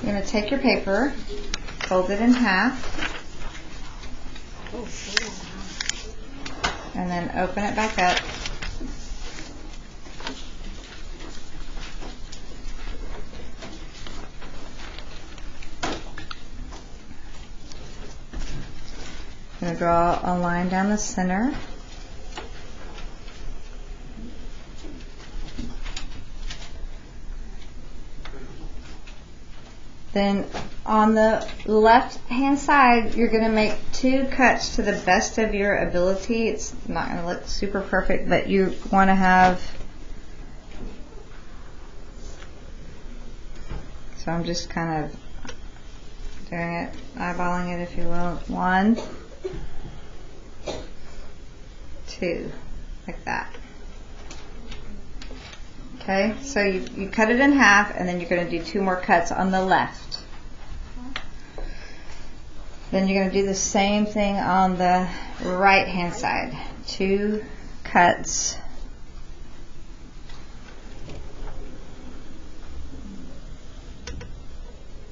You're going to take your paper, fold it in half, and then open it back up. I'm going to draw a line down the center. Then on the left hand side, you're going to make 2 cuts to the best of your ability. It's not going to look super perfect, but you want to have, so I'm just kind of doing it, eyeballing it if you will. 1, 2, like that. Okay, so you cut it in half, and then you're going to do 2 more cuts on the left. Then you're going to do the same thing on the right hand side. 2 cuts.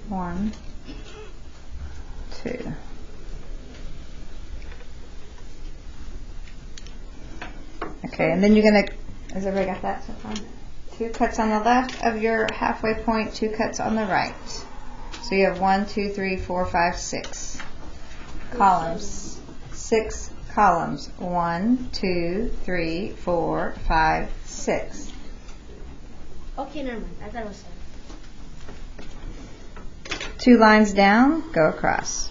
One, 2. Okay, and then you're going to, has everybody got that so far? 2 cuts on the left of your halfway point, 2 cuts on the right. So you have 1, 2, 3, 4, 5, 6 columns. 6 columns. 1, 2, 3, 4, 5, 6. Okay, never mind. I thought it was 7. 2 lines down, go across.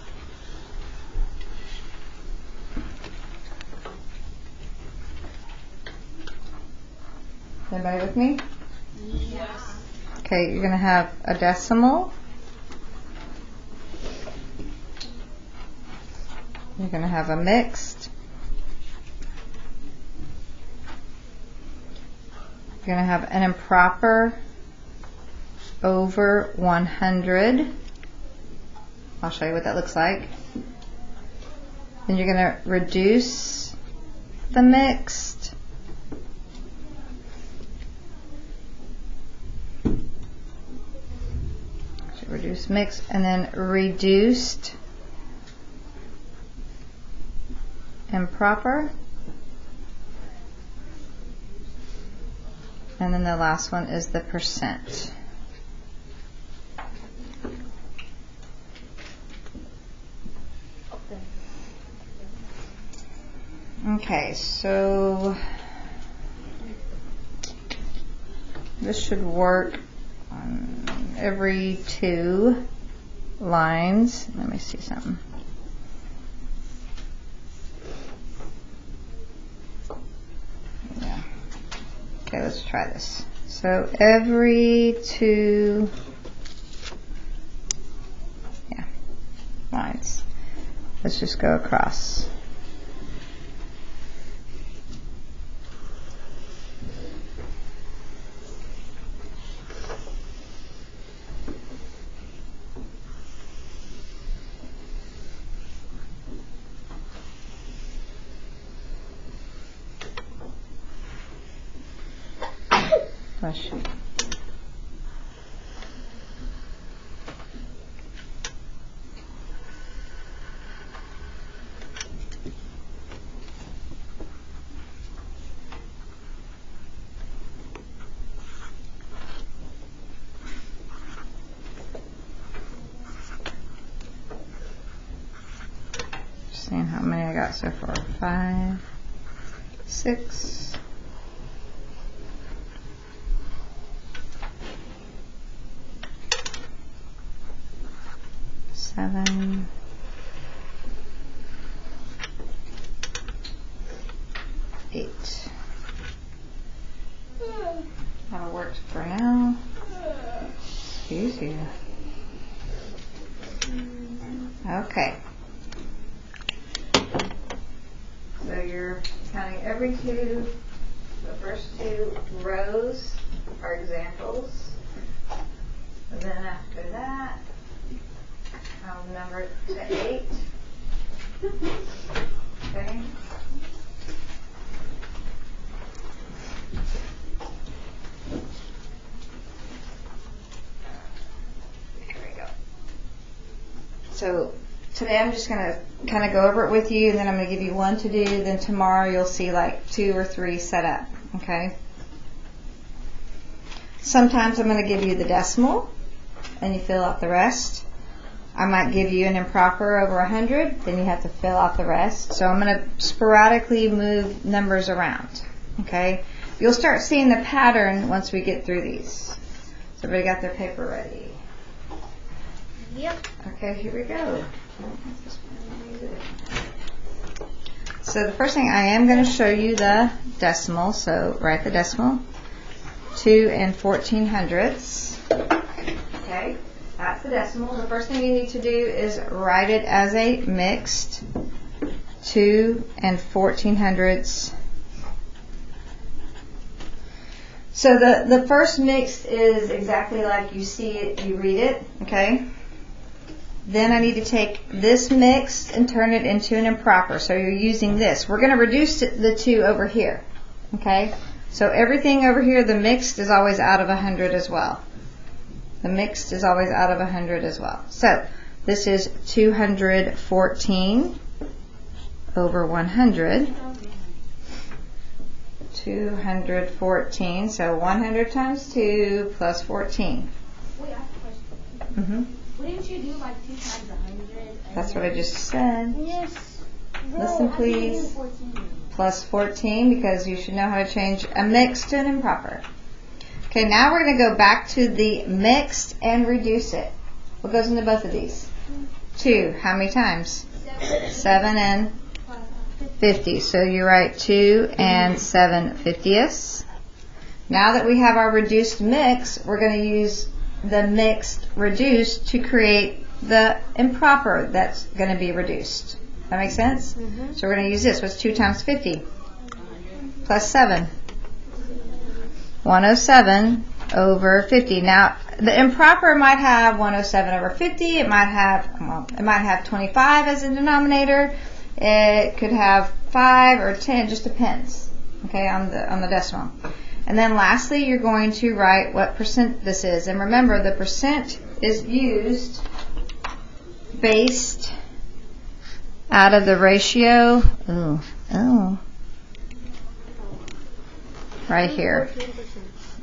Anybody with me? Yes. Okay, you're going to have a decimal. You're going to have a mixed. You're going to have an improper over 100. I'll show you what that looks like. Then you're going to reduce the mixed. Reduce mixed, and then reduced improper. And then the last one is the percent. Okay, so this should work on every 2 lines. Let me see something. Yeah. Okay, let's try this. So every 2 lines. Let's just go across. Bless you. Just seeing how many I got so far. 5, 6. 7, 8. That'll work for now. Excuse you. Okay. So you're counting every 2. The first 2 rows are examples. And then after that, I'll number it to 8. Okay. There we go. So today I'm just going to kind of go over it with you, and then I'm going to give you one to do. Then tomorrow you'll see like 2 or 3 set up. Okay? Sometimes I'm going to give you the decimal, and you fill out the rest. I might give you an improper over 100, then you have to fill out the rest. So I'm going to sporadically move numbers around. Okay? You'll start seeing the pattern once we get through these. So everybody got their paper ready? Yep. Okay, here we go. So the first thing, I am going to show you the decimal. So write the decimal. 2 and 1400ths. Okay, that's the decimal. The first thing you need to do is write it as a mixed 2 and 1400ths. So the first mixed is exactly like you see it, you read it, okay? Then I need to take this mixed and turn it into an improper. So you're using this. We're going to reduce the 2 over here, okay? So everything over here, the mixed is always out of 100 as well. The mixed is always out of 100 as well. So this is 214 over 100. 214, so 100 times 2 plus 14. Wait, I have a question. Mm-hmm. Wouldn't you do like 2 times 100? That's what I just said. Yes. Listen, please. Plus 14, because you should know how to change a mixed to an improper. Okay, now we're going to go back to the mixed and reduce it. What goes into both of these? 2. How many times? 7 and 50. So you write 2 and 7/50ths. Now that we have our reduced mix, we're going to use the mixed reduced to create the improper that's going to be reduced. That makes sense? Mm-hmm. So we're going to use this. What's 2 times 50? Plus 7. 107 over 50. Now, the improper might have 107 over 50. It might have 25 as a denominator. It could have 5 or 10. It just depends. Okay, on the decimal. And then lastly, you're going to write what percent this is. And remember, the percent is used based out of the ratio. Right here.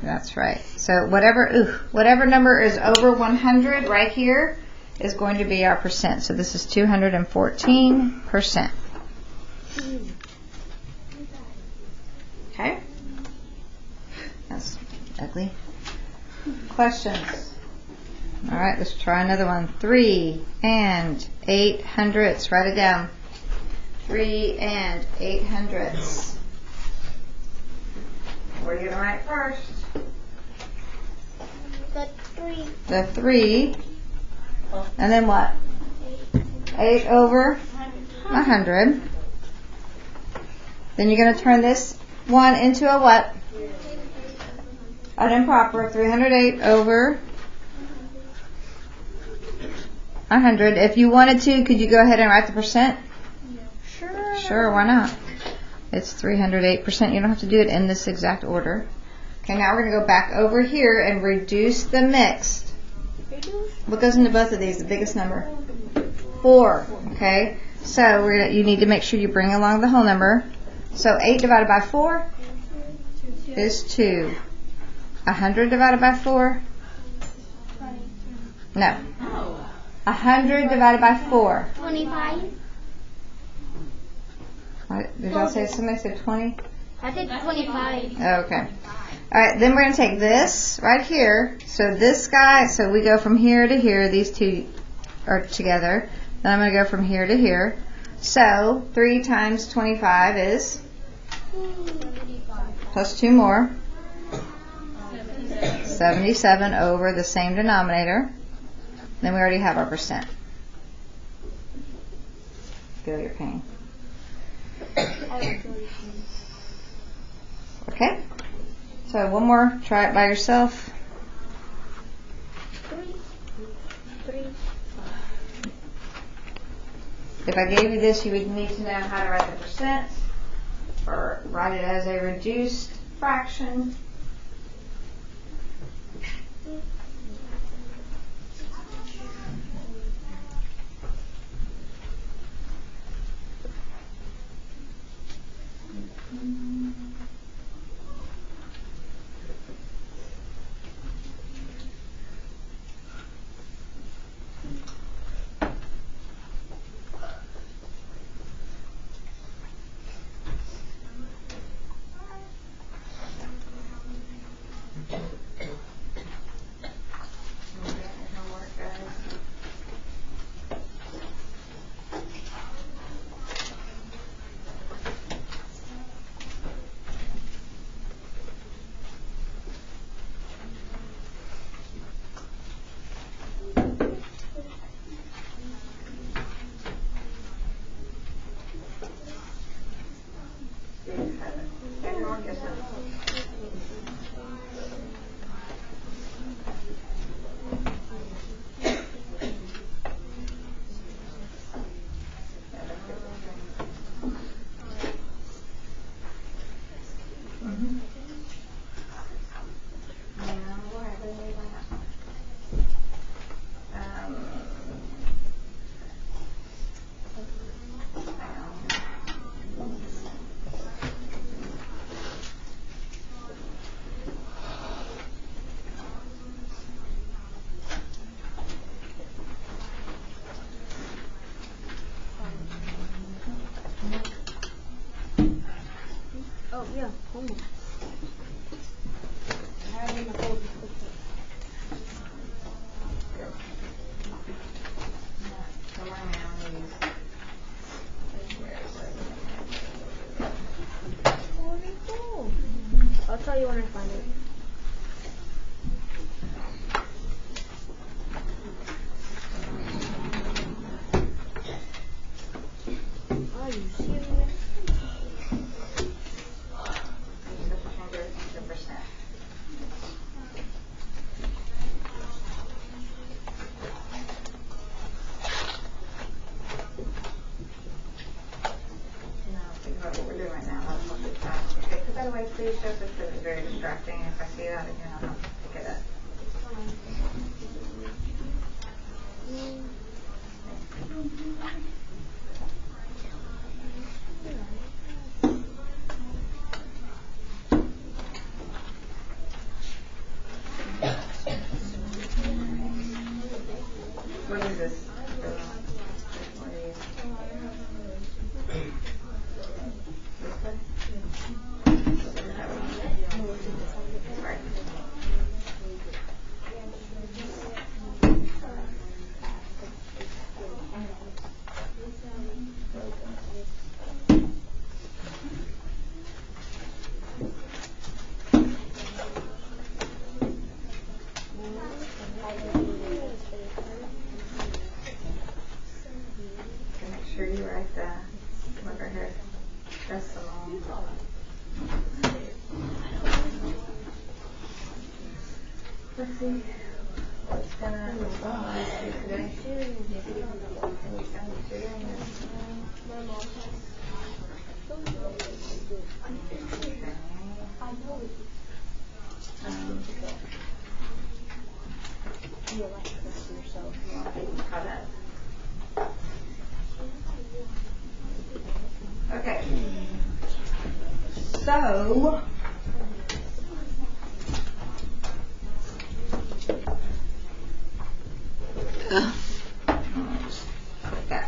That's right. So whatever number is over 100 right here is going to be our percent. So this is 214%. Okay? That's ugly. Questions? All right, let's try another one. 3 and 800ths. Write it down. 3 and 800ths. What are you going to write first? The 3. The 3. And then what? 8 over 100. Then you're going to turn this one into a what? An improper. 308 over 100. If you wanted to, could you go ahead and write the percent? Sure. Sure, why not? It's 308%. You don't have to do it in this exact order. Okay, now we're going to go back over here and reduce the mixed. What goes into both of these? The biggest number? 4. Okay, so you need to make sure you bring along the whole number. So 8 divided by 4 is 2. 100 divided by 4? No. 100 divided by 4. 25. Did y'all say, somebody said 20? I said 25. Okay. Alright, then we're going to take this right here. So this guy, so we go from here to here. These two are together. Then I'm going to go from here to here. So 3 times 25 is, plus 2 more, 77 over the same denominator. Then we already have our percent. Feel your pain. Okay, so one more, try it by yourself. 3. If I gave you this, you would need to know how to write the percent or write it as a reduced fraction. Oh, yeah. Hold on. I'll tell you when I find it. Are you serious? Please, Joseph, because it's very distracting. If I see that again, I'll have to pick it up. What is this? Make sure you write the look right here. Decimal. Let's see what's gonna today. Okay. So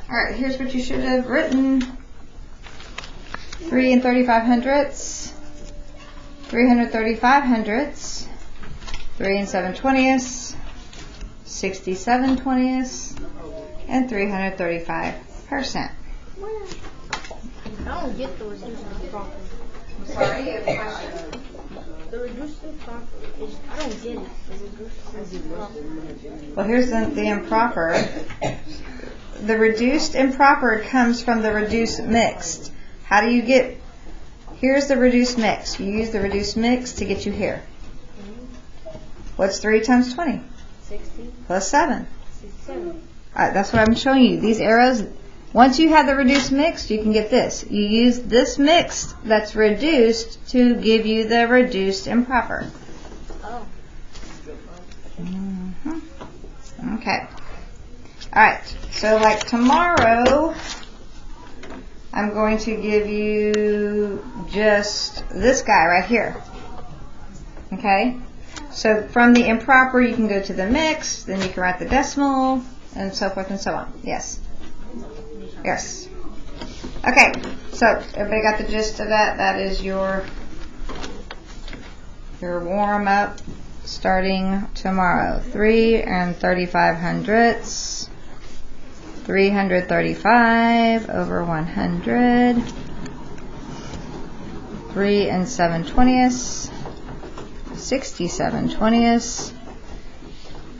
alright, here's what you should have written. 3 and 35 hundredths, 335 hundredths, 3 and 7 twentieths, 67 twentieths, and 335%. I don't get the reduced improper. I'm sorry, you have a question? The reduced improper is, I don't get it. The reduced improper. Well, here's the improper. The reduced improper comes from the reduced mixed. How do you get, here's the reduced mixed. You use the reduced mixed to get you here. What's 3 times 20? 60. Plus 7. 67. That's what I'm showing you. These arrows, once you have the reduced mixed, you can get this. You use this mixed that's reduced to give you the reduced improper. Oh. Okay. Alright, so like tomorrow, I'm going to give you just this guy right here. Okay? So from the improper, you can go to the mixed, then you can write the decimal, and so forth and so on. Yes? Yes. Okay, so everybody got the gist of that? That is your warm-up. starting tomorrow. 3 and 35 hundredths. 335 over 100. 3 and 7/20. 67/20.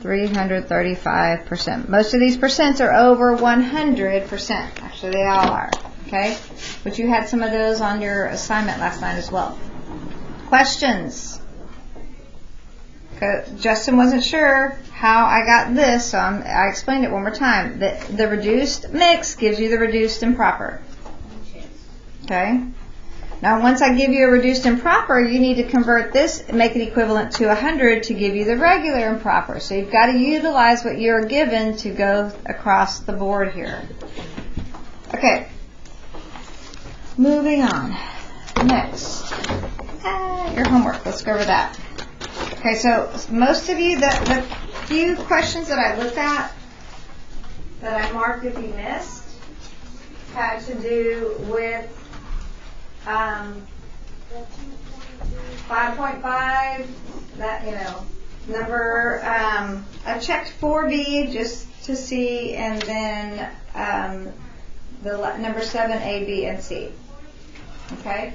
335%. Most of these percents are over 100%. Actually, they all are. Okay? But you had some of those on your assignment last night as well. Questions? Justin wasn't sure how I got this, so I explained it one more time. The reduced mix gives you the reduced improper. Okay? Now, once I give you a reduced improper, you need to convert this, make it equivalent to 100 to give you the regular improper. So you've got to utilize what you're given to go across the board here. Okay. Moving on. Next. Your homework. Let's go over that. Okay, so most of you, the few questions that I looked at, that I marked if you missed, had to do with 5.5, that, number, I checked 4B just to see, and then the number 7, A, B, and C. Okay?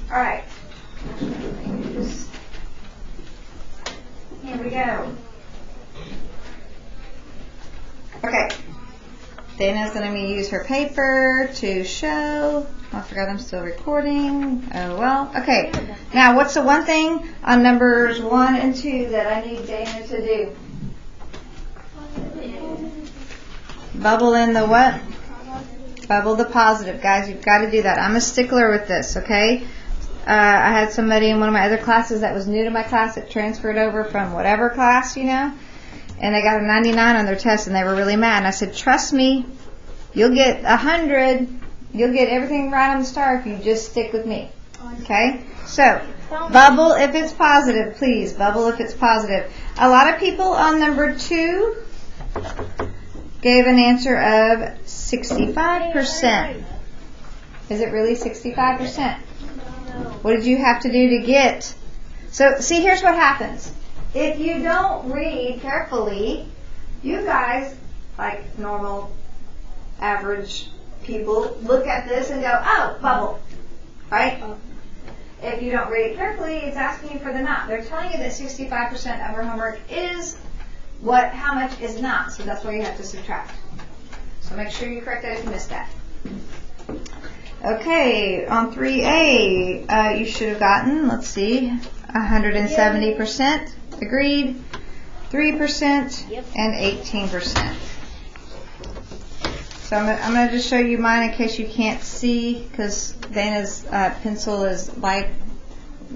All right. Here we go. Okay. Dana's going to use her paper to show. I forgot I'm still recording. Oh well. Okay. Now, what's the one thing on numbers 1 and 2 that I need Dana to do? Bubble in the what? Bubble the positive. Guys, you've got to do that. I'm a stickler with this, okay? I had somebody in one of my other classes that was new to my class that transferred over from whatever class, and they got a 99 on their test and they were really mad. And I said, trust me, you'll get 100. You'll get everything right on the star if you just stick with me. Okay? So, bubble if it's positive, please. Bubble if it's positive. A lot of people on number 2 gave an answer of 65%. Is it really 65%? What did you have to do to get? So, see, here's what happens. If you don't read carefully, you guys, like normal, average people, look at this and go, oh, bubble. Right? If you don't read it carefully, it's asking you for the not. They're telling you that 65% of our homework is how much is not. So that's why you have to subtract. So make sure you correct that if you missed that. Okay, on 3A, you should have gotten, let's see, 170%. Agreed. 3% and 18%. So I'm going to just show you mine in case you can't see, because Dana's pencil is light.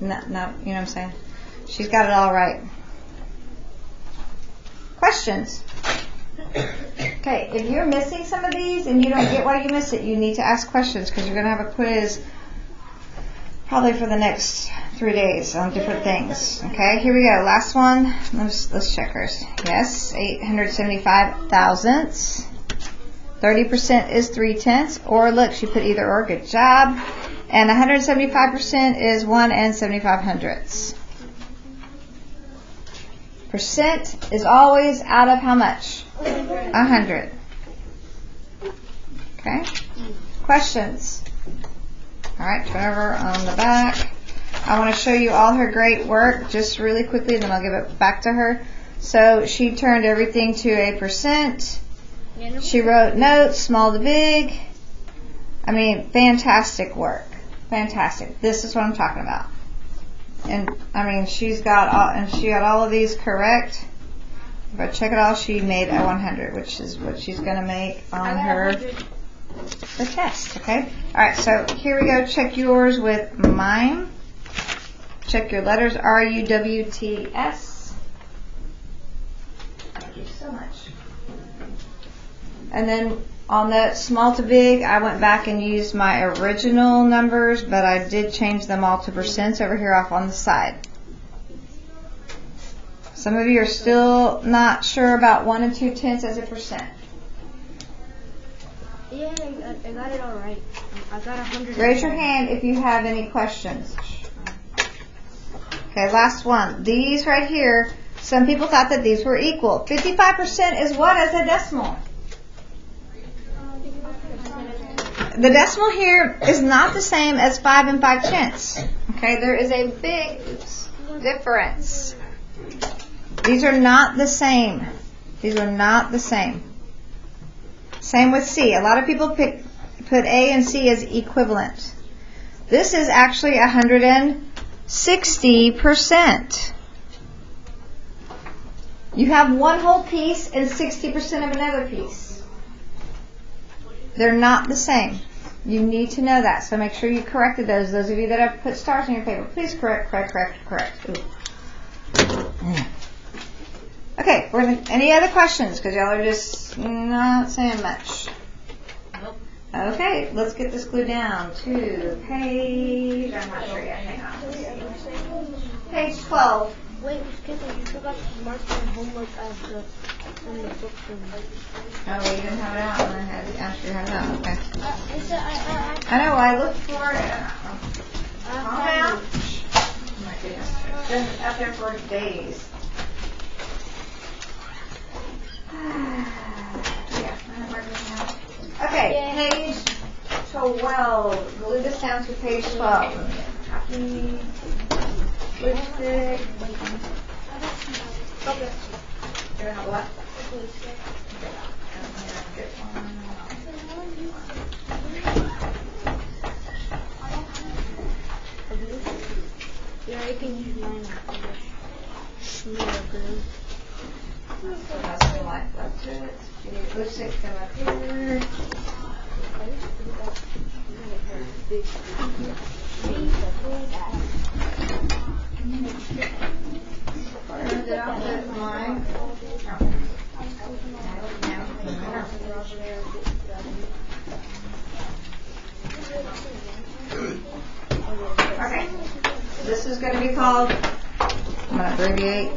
No, you know what I'm saying? She's got it all right. Questions? Okay, if you're missing some of these and you don't get why you missed it, you need to ask questions, because you're going to have a quiz probably for the next 3 days on different things. Okay, here we go. Last one. Let's check hers. Yes, 875 thousandths. 30% is 3/10, or look, she put either or. Good job. And 175% is 1 and 75 hundredths. Percent is always out of how much? 100. Okay. Questions? All right, turn over on the back. I want to show you all her great work just really quickly, and then I'll give it back to her. So she turned everything to a percent. She wrote notes, small to big. I mean, fantastic work. Fantastic. This is what I'm talking about. And I mean, she got all of these correct. If I check it all, she made a 100, which is what she's going to make on the test. Okay. All right. So here we go. Check yours with mime. Check your letters. RUWTS. Thank you so much. And then on the small to big, I went back and used my original numbers, but I did change them all to percents over here off on the side. Some of you are still not sure about 1 and 2/10 as a percent. Yeah, I got it all right. I got 100. Raise your hand if you have any questions. Okay, last one. These right here, some people thought that these were equal. 55% is what as a decimal? The decimal here is not the same as 5 and 5/10. Okay, there is a big difference. These are not the same. These are not the same. Same with C. A lot of people put A and C as equivalent. This is actually 160%. You have one whole piece and 60% of another piece. They're not the same. You need to know that. So make sure you corrected those. Those of you that have put stars in your paper, please correct. Ooh. Okay, any other questions? Because y'all are just not saying much. Nope. Okay, let's get this glued down to page, I'm not sure yet, hang on. Page 12. Wait, you forgot to mark your homework as in the book. Oh, you didn't have it out, and I had asked you to have it out, okay. I I know, I looked for it. Calm found down. it. Oh my goodness, it's been up there for days. Okay, page 12. Glue this down to page 12. Lipstick. Okay. You're gonna have what? Yeah, I can use mine. Glue. So that's the light left to it. You need lipstick come up here. Where did I put mine? Okay. This is going to be called, I'm going to abbreviate.